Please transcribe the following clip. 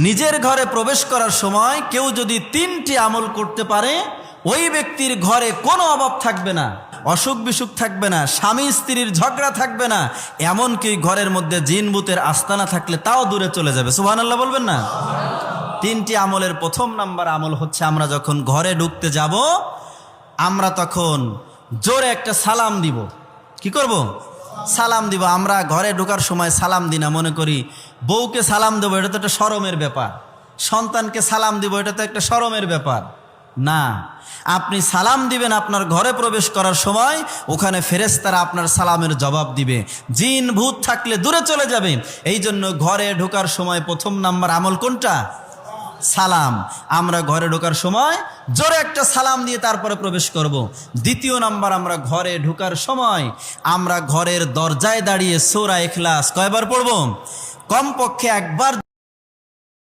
নিজের ঘরে প্রবেশ করার সময় কেউ যদি 3টি আমল করতে পারে, ওই ব্যক্তির ঘরে কোনো অভাব থাকবে না, অসুখ বিসুখ থাকবে না, স্বামী স্ত্রীর ঝগড়া থাকবে না, এমনকি ঘরের মধ্যে জিন ভূতের আস্তানা থাকলে তাও দূরে চলে যাবে। সুবহানাল্লাহ বলবেন না? 3টি আমলের প্রথম নাম্বার আমল হচ্ছে, আমরা যখন ঘরে ঢুকতে যাব আমরা তখন জোরে একটা সালাম দিব। কি করব? সালাম দিব। আমরা ঘরে ঢোকার সময় সালাম দিই না, মনে করি বউকে সালাম দেবো, এটা তো একটা শরমের ব্যাপার, সন্তানকে সালাম দিব, এটা তো একটা শরমের ব্যাপার না। আপনি সালাম দিবেন আপনার ঘরে প্রবেশ করার সময়, ওখানে ফেরেশতারা আপনার সালামের জবাব দিবে, জিন ভূত থাকলে দূরে চলে যাবে। এই জন্য ঘরে ঢোকার সময় প্রথম নাম্বার আমল কোনটা? সালাম। আমরা ঘরে ঢোকার সময় জোরে একটা সালাম দিয়ে তারপরে প্রবেশ করব। দ্বিতীয় নাম্বার, আমরা ঘরে ঢোকার সময় আমরা ঘরের দরজায় দাঁড়িয়ে সূরা ইখলাস কয়বার পড়ব? কমপক্ষে একবার।